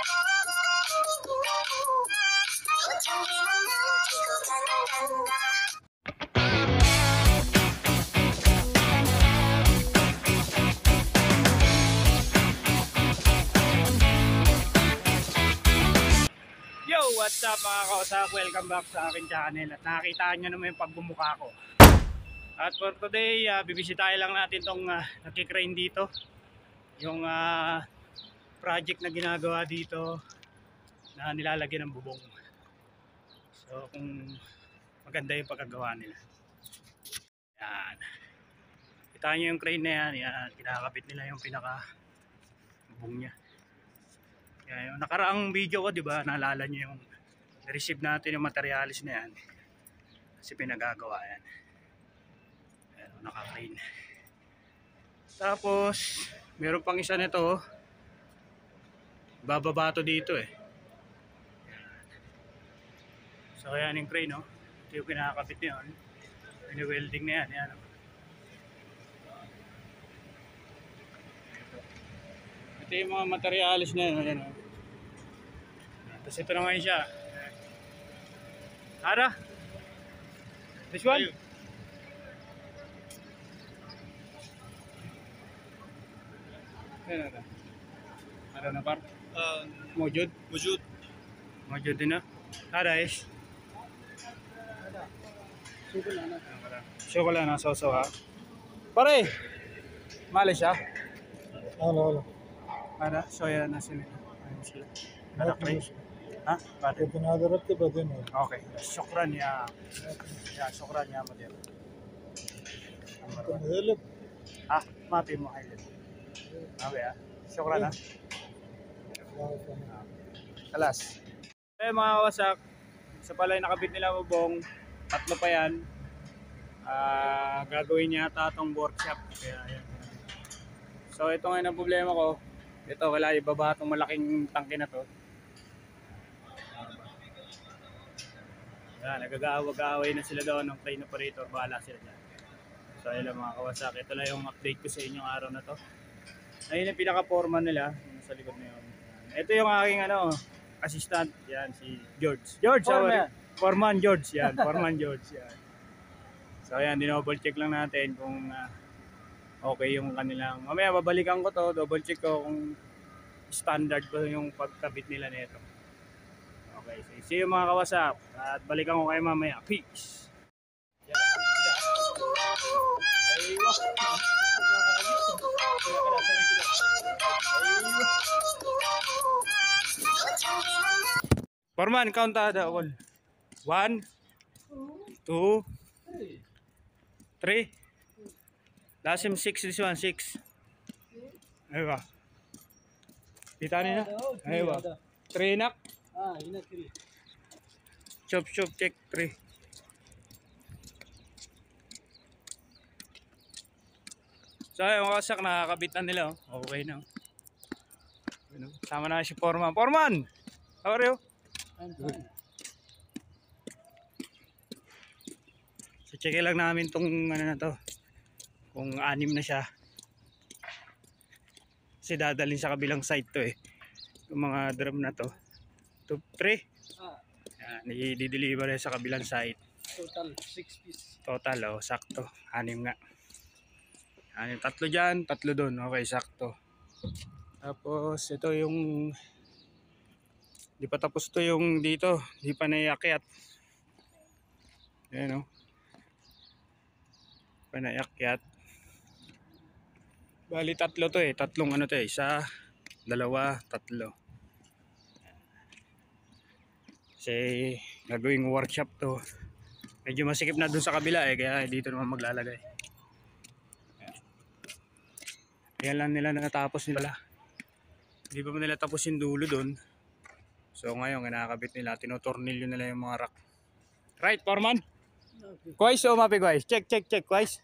Yo, what's up mga kausap? Welcome back sa aking channel. At nakita nyo naman yung pagbumuka ko. At for today, bibisitahin lang natin itong nakikrane dito. Yung project na ginagawa dito na nilalagyan ng bubong. So kung maganda yung pagkagawa nila. Yan. Kita nyo yung crane na yan. Yan. Kinakabit nila yung pinaka bubong niya. Yan. Yung nakaraang video ko, diba, naalala nyo yung receive natin yung materialis na yan. Kasi pinagagawa yan. Yan, naka-crane. Tapos, meron pang isa nito. Bababa to dito eh. So yan yung crane, no? Ito yung kinakabit niya. Pini-welding na yan. Yan, no? Ito yung mga materialis na yan. Yan, no? Tapos ito na ngayon siya. Ara? This one? Ayan, ara na par? Mojud? Mojud din na? Ara is? Chocolate na sausaw ha? Pare! Mali siya? Wala. Ara? Soya na sila. Ayun sila. Nanak-rin. Ha? Bakit? Pinadarap ka pa din eh. Okay. Syukran ya. Ya, syukran ya mo din. Pinadarap. Ha? Mapi mo kayo. Okay ha? Syukran ha? Alas. Eh mga kawasak, sa pala yung nakabit nila bubong, tatlo pa yan. Gagawin niya ata itong workshop. Kaya yan. So ito ngayon ang problema ko. Ito wala ibaba itong malaking tangke na to. Yan, nagagawa-gaway na sila doon ng crane operator, bahala sila dyan. So ayun lang mga kawasak, ito lang yung update ko sa inyong araw na to. Ayun yung pinaka-foreman nila, yung sa likod na yun. Ito yung aking assistant, yan si George. George, Foreman George, yan, Foreman George, yan. So ayan, dinouble check lang natin kung okay yung kanilang, mamaya babalikan ko to, double check ko kung standard ko yung pagkabit nila nito. Okay, so see you mga kawasak at balikan ko kayo mamaya. Peace! Foreman, count ada all. 1, 2, 3. Last him 6, this one 6. Aywa. Kita niyo na? Aywa. 3 nak. Ina 3. Chop check 3. So yung kasak nakakabit na nila. Okay na. Sama na si Foreman. Foreman! How are you? I'm good. So check lang namin tong ano na to. Kung 6 na siya. Kasi dadalhin sa kabilang side to eh. Yung mga drum na to. 2, 3. Yan, i-deliver sa kabilang side. Total 6 piece. Total sakto. 6 nga. 6, 3 dyan, 3 doon. Okay, sakto. Tapos ito yung di pa tapos to yung dito. Di pa naiakyat. Ayan o. Pa naiakyat. Bali 3 to eh. 3 ano to eh. 1, 2, 3. Kasi gagawing workshop to. Medyo masikip na dun sa kabila eh. Kaya dito naman maglalagay. Ayan lang nila natapos nila. Hindi pa nila tapos yung dulo dun. So ngayon kinakabit nila. Tinotornilyo nila yung mga rack. Right, Foreman? Quais o mapi quais? Check. Quais?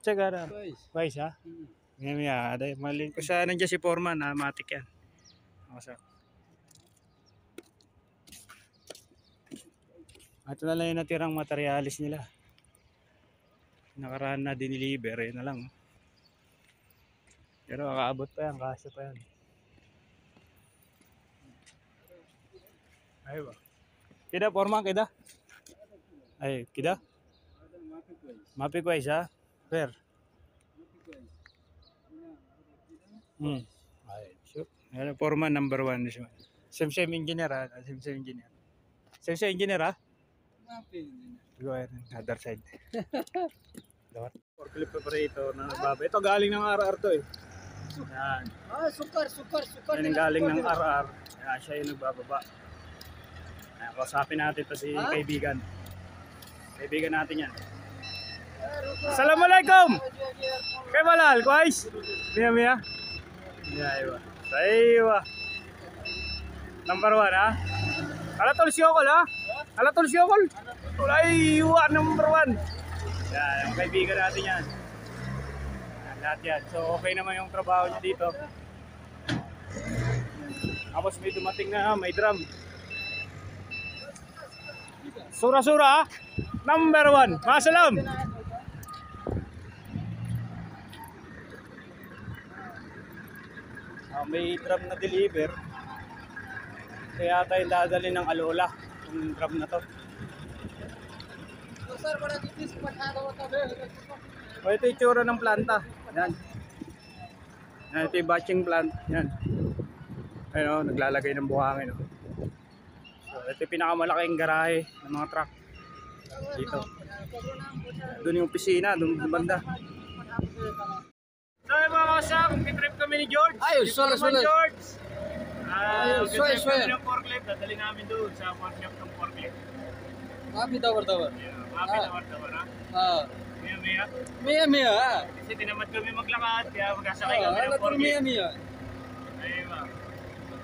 Check ara. Quais ha? Ngayon ya. Malin ko sa nandiyan si Foreman. Matik yan. Masak. Ito na lang yung natirang materialis nila. Nakaraan na diniliver, yun na lang. Pero makaabot pa yan, kasya pa yan. Ay ba. Kida forma kida. Ay, kida. Mapik wise ha. Fair. Ay, sure. Yan forma number 1 siya. Same engineer ha. Same engineer. Same engineer ha. Go ahead. Other side. Dapat. Forklift operator na nagbaba. Ito galing ng RR to eh. Yan. Sukar. Yan yung galing ng RR. Yan, siya yung nagbababa. Yan, kausapin natin ito si kaibigan. Kaibigan natin yan. Assalamualaikum! Kay Malal, kuwais? Miya? Iwa. Iwa. Number 1 ha? Alatol siyokol ha? Alatol siyokol? Ay, iwa number 1. Yan, yung kaibigan natin yan. Yan, lahat yan. So okay naman yung trabaho niya dito. Tapos may dumating na may drum. Sura-sura ha? Number 1. Masalam! May drum na deliver. Kaya tayo dadali ng Alola. Yung drum na to. O ito yung tsura ng planta. Yan. Yan, ito yung batching plant. Yan. Ayun o, naglalagay ng buhangin o. So ito yung pinakamalaking garahe ng mga truck. Dito. Doon yung opisina, doon banda. So mga kausap, trip kami ni George. Ayos, sulit. George. Ayos, sulit. Kami ng forklift, dadali namin doon sa workshop ng forklift. Mapi tawar. Mapi tawar ha? Mia. Kasi tinamad kami maglakad, kaya magkasakay kami ng forklift. Mia. Ayun ba?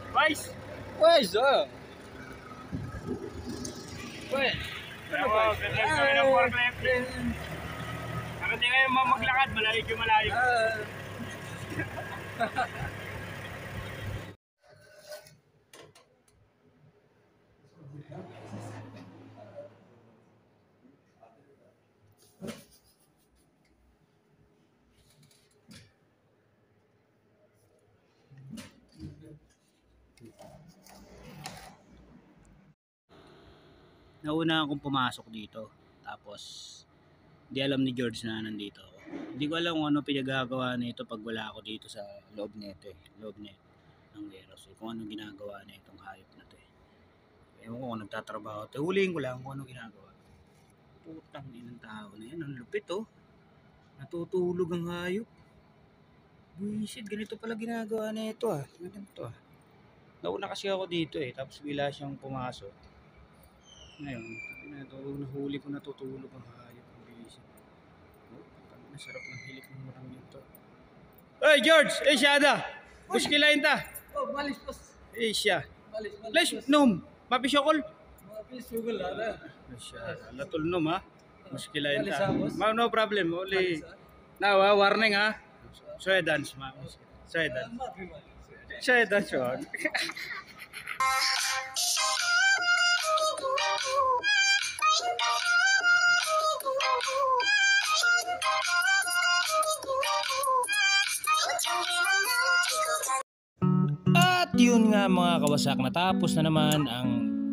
Vice! Wais. Ganda kami ng forklift. Kapag di kayo maglakad, malayo. Nauna akong pumasok dito, tapos di alam ni George na nandito ako. Hindi ko alam kung ano pinagagawa nito pag wala ako dito sa loob nito loob nito ng warehouse. Kung ano ginagawa na itong hayop na to Ewan ko kung nagtatrabaho to. Huliin ko lang kung ano ginagawa. Putang inang tao na yan, ang lupit Natutulog ang hayop. Buisit, ganito pala ginagawa na ito Ganito Nauna kasi ako dito tapos bigla siyang pumasok. Ngayon, nahuli ko natutulog ang hayop ng buisit. Masarap ng hilik ng marang nito. Hey George! Hey Shada! Muskilain ta! Balis pas. Hey siya! Balis. Nom! Mapisyokol! Mapi sugul ada. Latul nom ha? Muskilain Balis, ta. boss. No problem. Only... Now warning ha? Swedans ma. Swedans. Swedans yun. At yun nga mga kawasak, natapos na naman ang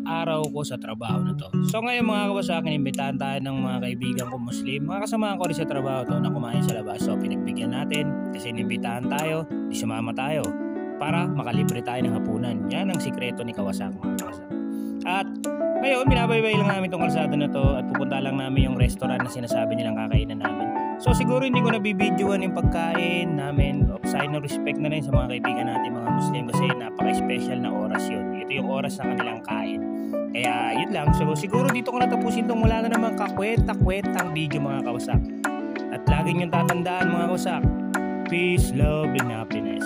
araw ko sa trabaho na to. So ngayon mga kawasak, inimbitahan tayo ng mga kaibigan ko Muslim. Mga kasamahan ko rin sa trabaho to na kumain sa labas. So pinagbigyan natin kasi inimbitahan tayo, di sumama tayo para makalibre tayo ng hapunan. Yan ang sikreto ni Kawasak mga kawasak. At ngayon, binabaybay lang namin itong kalsada na to at pupunta lang namin yung restaurant na sinasabi nilang kakainan namin. So siguro hindi ko nabibidyoan yung pagkain namin of sign of respect na rin sa mga kaibigan natin mga Muslim kasi napaka-special na oras yun. Ito yung oras na kanilang kain. Kaya yun lang. So siguro dito ko natapusin itong wala na naman kakwenta-kwentang video mga kawasak. At lagi niyong tatandaan mga kawasak, peace, love, and happiness.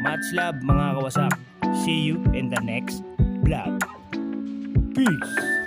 Much love mga kawasak. See you in the next vlog. Peace.